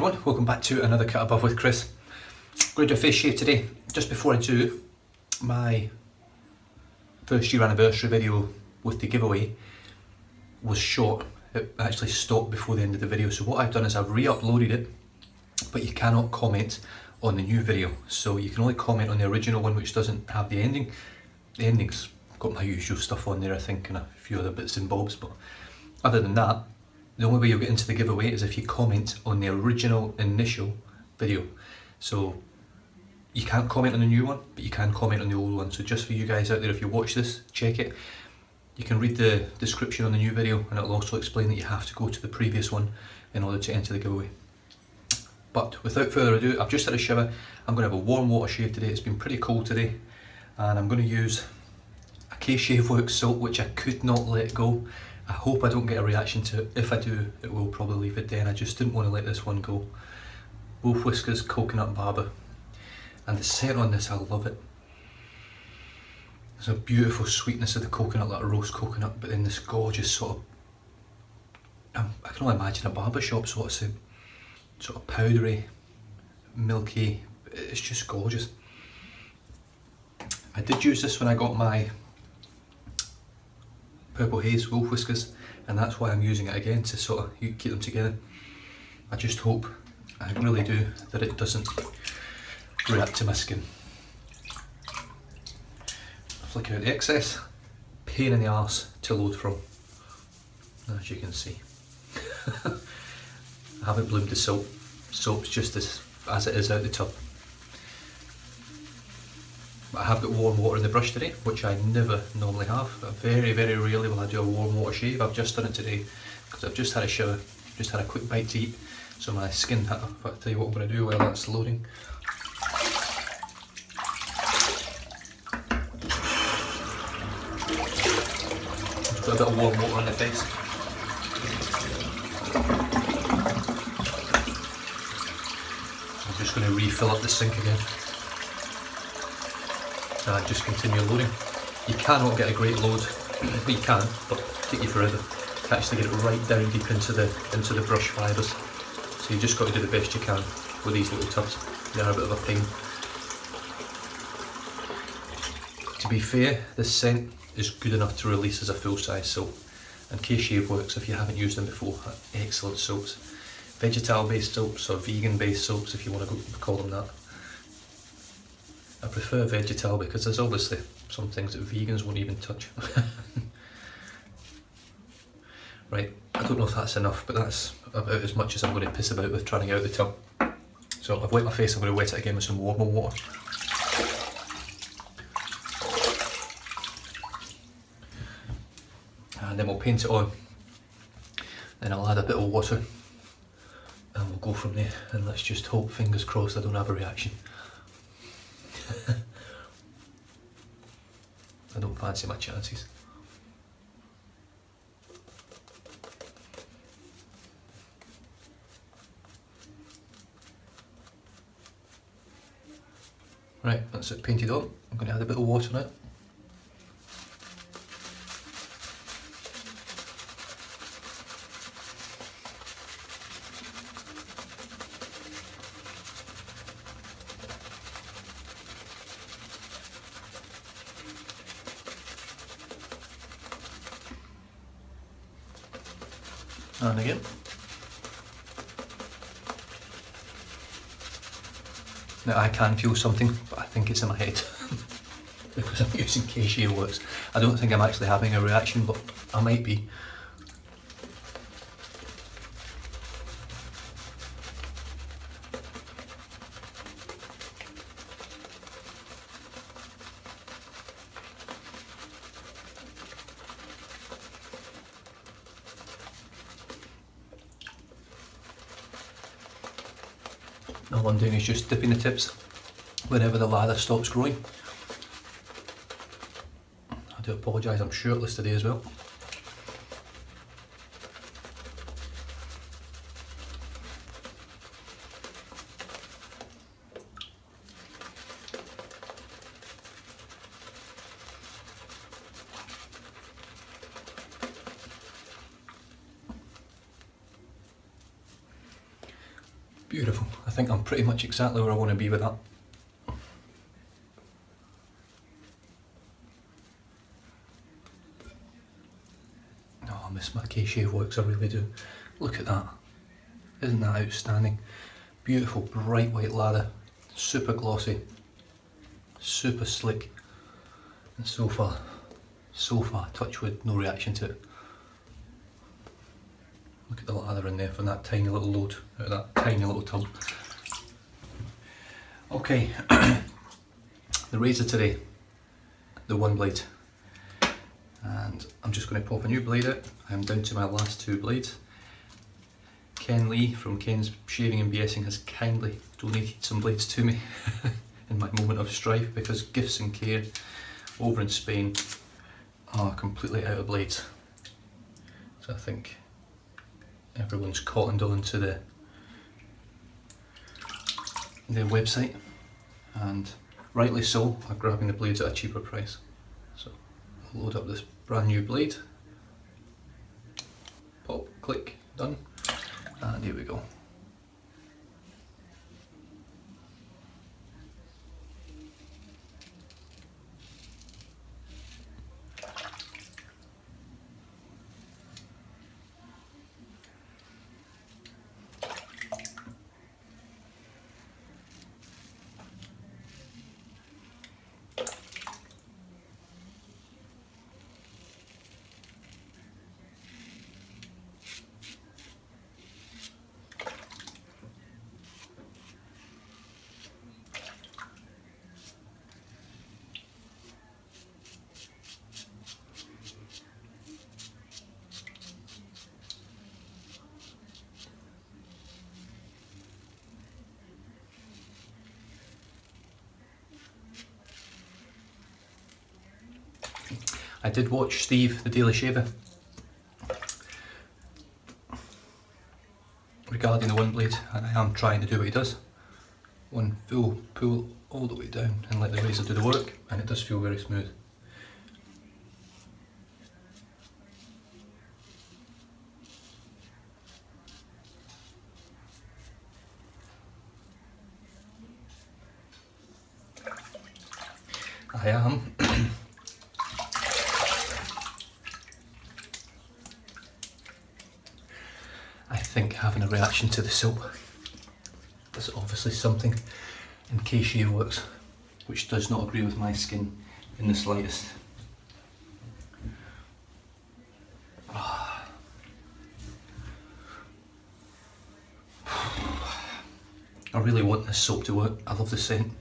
everyone, welcome back to another Cut Above with Chris. I'm going to do a face shave today. Just before I do, my first year anniversary video with the giveaway was short. It actually stopped before the end of the video, so what I've done is I've re-uploaded it, but you cannot comment on the new video. So you can only comment on the original one, which doesn't have the ending. The ending's got my usual stuff on there, I think, and a few other bits and bobs, but other than that, the only way you'll get into the giveaway is if you comment on the original initial video. So you can't comment on the new one, but you can comment on the old one. So just for you guys out there, if you watch this, check it. You can read the description on the new video, and it'll also explain that you have to go to the previous one in order to enter the giveaway. But without further ado, I've just had a shower. I'm going to have a warm water shave today. It's been pretty cold today, and I'm going to use a K-Shave Works soap, which I could not let go. I hope I don't get a reaction to it. If I do, it will probably leave it then. I just didn't want to let this one go. Both Whiskers Coconut Barber. And the scent on this, I love it. There's a beautiful sweetness of the coconut, like a roast coconut, but then this gorgeous sort of, I can only imagine a barbershop sort of scent. Sort of powdery, milky, it's just gorgeous. I did use this when I got my Purple Haze Wolf Whiskers, and that's why I'm using it again, to sort of keep them together. I just hope, I really do, that it doesn't react to my skin. Flick out the excess, pain in the arse to load from, as you can see. I haven't bloomed the soap, soap's just as it is out the tub. I have got warm water in the brush today, which I never normally have. Very, very rarely will I do a warm water shave. I've just done it today because I've just had a shower, just had a quick bite to eat, so my skin, I'll tell you what I'm going to do while that's loading. Put a bit of warm water on the face. I'm just going to refill up the sink again. And just continue loading. You cannot get a great load. You can, but it'll take you forever to actually get it right down deep into the brush fibres. So you just got to do the best you can with these little tubs. They're a bit of a pain. To be fair, this scent is good enough to release as a full size soap. And K-Shave Works, if you haven't used them before, are excellent soaps. Vegetal based soaps or vegan based soaps, if you want to call them that. I prefer vegetal because there's obviously some things that vegans won't even touch. Right, I don't know if that's enough, but that's about as much as I'm going to piss about with trying to get out the tub. So I've wet my face, I'm going to wet it again with some warmer water. And then we'll paint it on. Then I'll add a bit of water and we'll go from there. And let's just hope, fingers crossed, I don't have a reaction. I don't fancy my chances. Right, that's it painted on. I'm going to add a bit of water now. And again. Now I can feel something, but I think it's in my head because I'm using K-Shave Works. I don't think I'm actually having a reaction, but I might be. All I'm doing is just dipping the tips whenever the lather stops growing. I do apologise, I'm shirtless today as well. Beautiful. I think I'm pretty much exactly where I want to be with that. Oh, I miss my K-shave works, I really do. Look at that. Isn't that outstanding? Beautiful bright white lather, super glossy, super slick, and so far, touch wood, no reaction to it. Look at the lather in there from that tiny little load out of that tiny little tub. Okay, the razor today, the one blade, and I'm just going to pop a new blade out. I'm down to my last two blades. Ken Lee from Ken's Shaving and BSing has kindly donated some blades to me in my moment of strife, because Gifts and Care over in Spain are completely out of blades. So I think everyone's cottoned on to the website, and rightly so, are grabbing the blades at a cheaper price. So I'll load up this brand new blade, pop, click, done, and here we go. I did watch Steve, the Daily Shaver, regarding the one blade, and I am trying to do what he does. One full pull all the way down and let the razor do the work, and it does feel very smooth. I am I think having a reaction to the soap. There's obviously something in K-shave works which does not agree with my skin in the slightest. I really want this soap to work. I love the scent.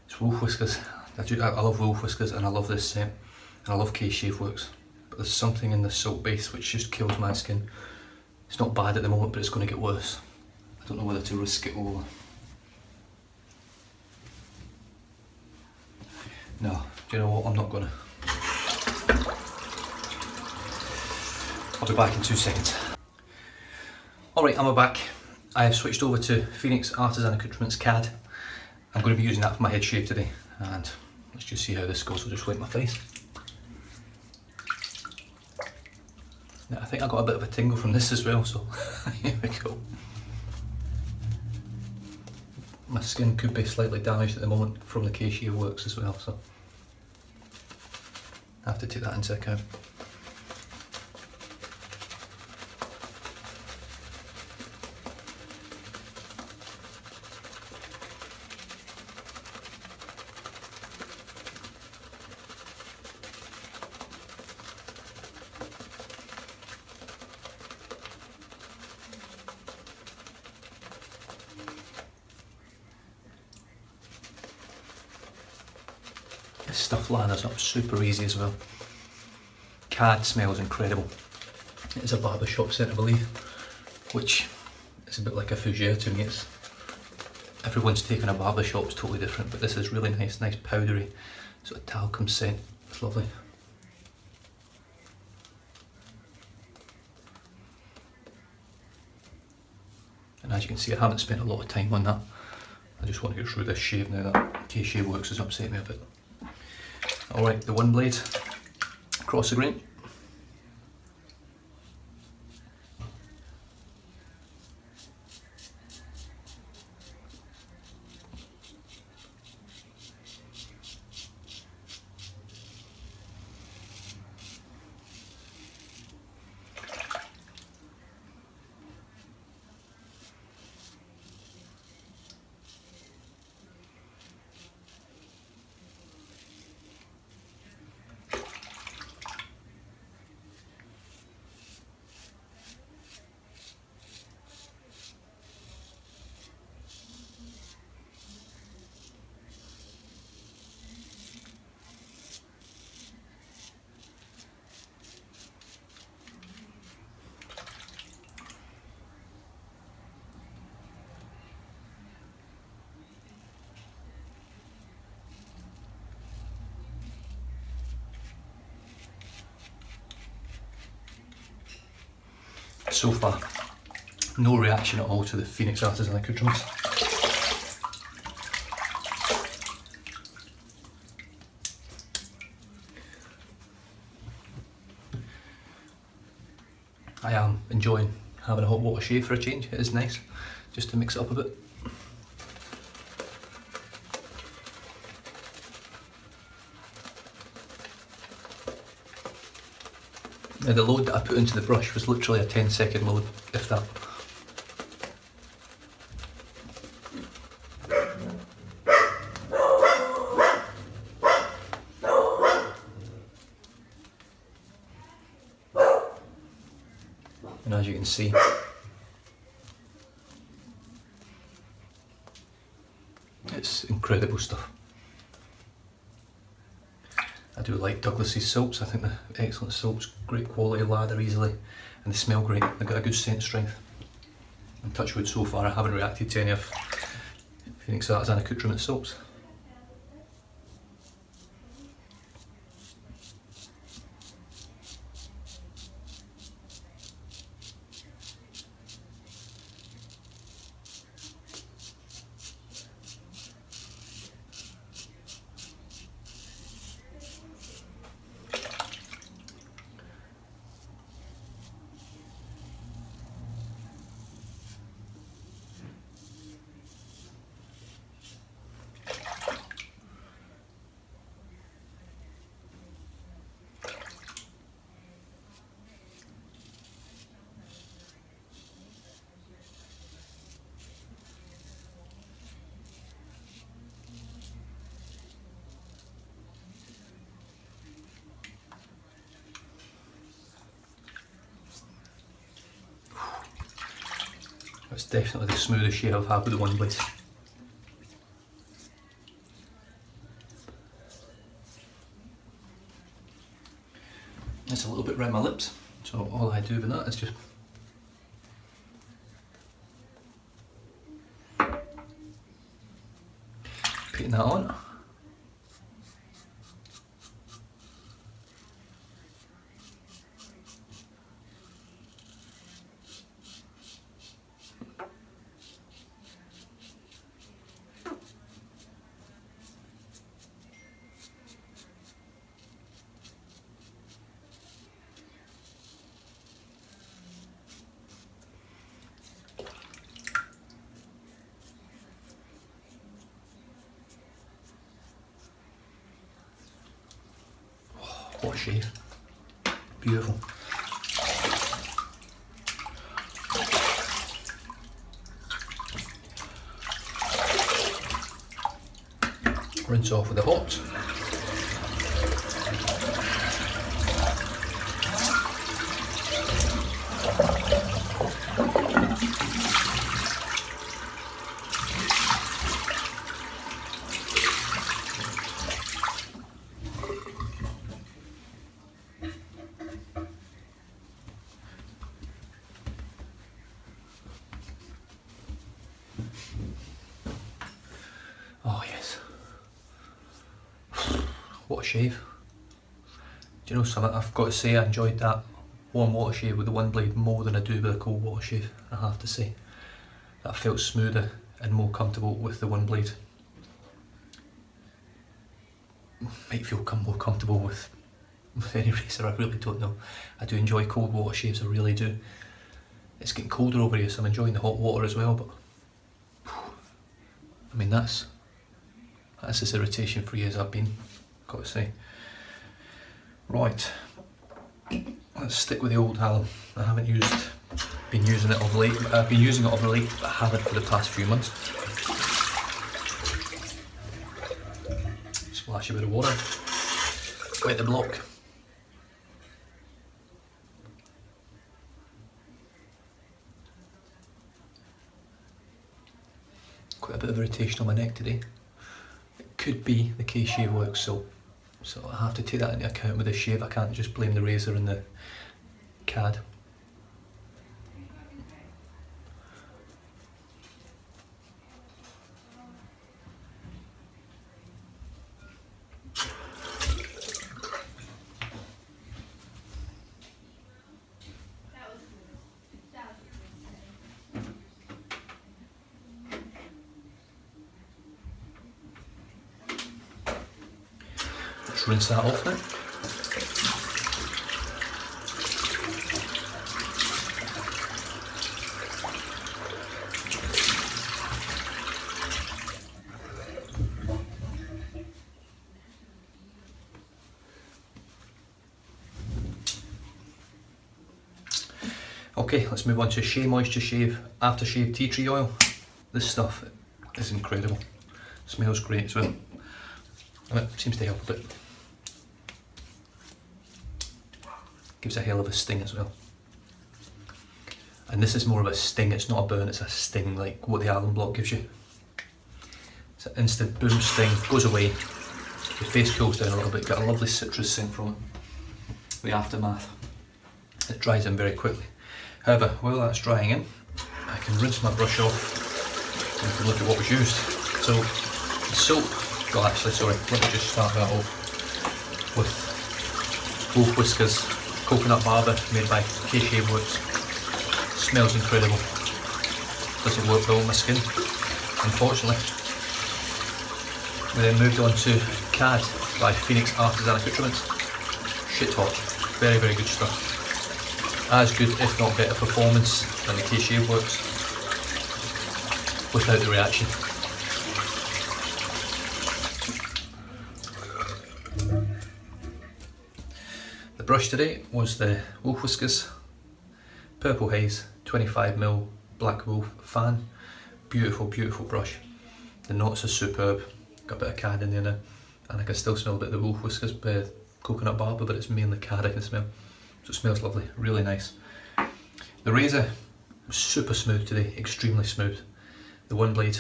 It's Wolf Whiskers. I love Wolf Whiskers, and I love this scent. And I love K-shave works. But there's something in the soap base which just kills my skin. It's not bad at the moment, but it's going to get worse. I don't know whether to risk it or... No, do you know what? I'm not gonna. I'll be back in 2 seconds. Alright, I'm back. I have switched over to Phoenix Artisan Accoutrements CAD. I'm going to be using that for my head shave today, and let's just see how this goes. I'll just wipe my face. Now, I think I got a bit of a tingle from this as well, so here we go. My skin could be slightly damaged at the moment from the K-shave works as well, so I have to take that into account. This stuff lathers up super easy as well. CAD smells incredible. It is a barber shop scent, I believe, which is a bit like a fougere to me. Everyone's taken a barber shop's totally different, but this is really nice powdery sort of talcum scent. It's lovely. And as you can see, I haven't spent a lot of time on that. I just want to get through this shave now. That K-shave works has upset me a bit. Alright, the one blade, across the grain. so far, no reaction at all to the Phoenix Artisan accoutrements. I am enjoying having a hot water shave for a change. It is nice, just to mix it up a bit. Now the load that I put into the brush was literally a 10-second load, if that. And as you can see, it's incredible stuff. I do like Douglas's soaps. I think they're excellent soaps, great quality, lather easily, and they smell great. They've got a good scent strength. And touch wood, so far I haven't reacted to any of Phoenix Artisan accoutrement soaps. It's definitely the smoothest shave I've had with the one blade. It's a little bit around my lips, so all I do with that is just putting that on. What a shave. Beautiful. Rinse off with the hot. Oh yes. What a shave. Do you know something? I've got to say I enjoyed that warm water shave with the one blade more than I do with a cold water shave. I have to say. That felt smoother and more comfortable with the one blade. Might feel more comfortable with any razor, I really don't know. I do enjoy cold water shaves, I really do. It's getting colder over here, so I'm enjoying the hot water as well, but I mean that's as irritation free as I've been, got to say. Right, let's stick with the old halum. I haven't been using it of late. I've been using it of late, but I haven't for the past few months. Splash a bit of water, wet the block. Quite a bit of irritation on my neck today. It could be the K-Shave Works soap, so I have to take that into account with the shave. I can't just blame the razor and the CAD. Just rinse that off now. Okay, let's move on to Shea Moisture Shave Aftershave Tea Tree Oil. This stuff is incredible. Smells great as well. And it seems to help a bit. Gives a hell of a sting as well. And this is more of a sting, it's not a burn, it's a sting like what the alum block gives you. It's an instant boom sting, goes away, your face cools down a little bit, got a lovely citrus scent from it. The aftermath, it dries in very quickly. However, while that's drying in, I can rinse my brush off and we can look at what was used. So, the soap, well actually sorry, let me just start that off with both Whiskers Coconut Barber made by Shave Works. Smells incredible. Doesn't work well on my skin, unfortunately. We then moved on to CAD by Phoenix Artisan Accoutrements. Shit hot, very very good stuff. As good if not better performance than the Shave Works without the reaction. The brush today was the Wolf Whiskers Purple Haze 25mm Black Wolf fan. Beautiful, beautiful brush. The knots are superb. Got a bit of CAD in there now, and I can still smell a bit of the Wolf Whiskers Coconut Barber, but it's mainly CAD I can smell. So it smells lovely, really nice. The razor was super smooth today, extremely smooth. The one blade,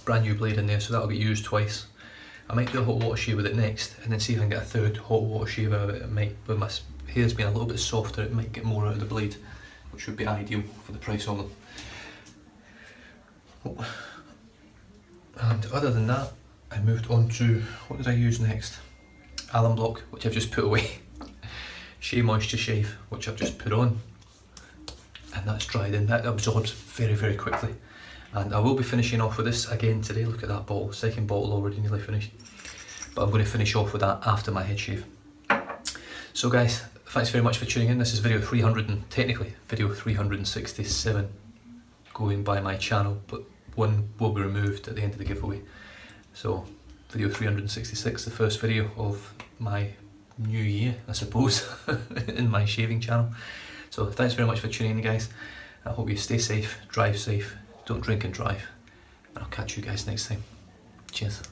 brand new blade in there, so that'll get used twice. I might do a hot water shave with it next, and then see if I can get a third hot water shave out of it. It might, with my hair's being a little bit softer, it might get more out of the blade, which would be ideal for the price of them. And other than that, I moved on to, what did I use next? Alum block, which I've just put away. Shea Moisture Shave, which I've just put on, and that's dried in. That absorbs very very quickly, and I will be finishing off with this again today. Look at that bottle, second bottle already nearly finished, but I'm going to finish off with that after my head shave. So guys, thanks very much for tuning in. This is video 300 and technically video 367 going by my channel, but one will be removed at the end of the giveaway. So video 366, the first video of my new year, I suppose, in my shaving channel. So thanks very much for tuning in guys. I hope you stay safe, drive safe, don't drink and drive, and I'll catch you guys next time. Cheers.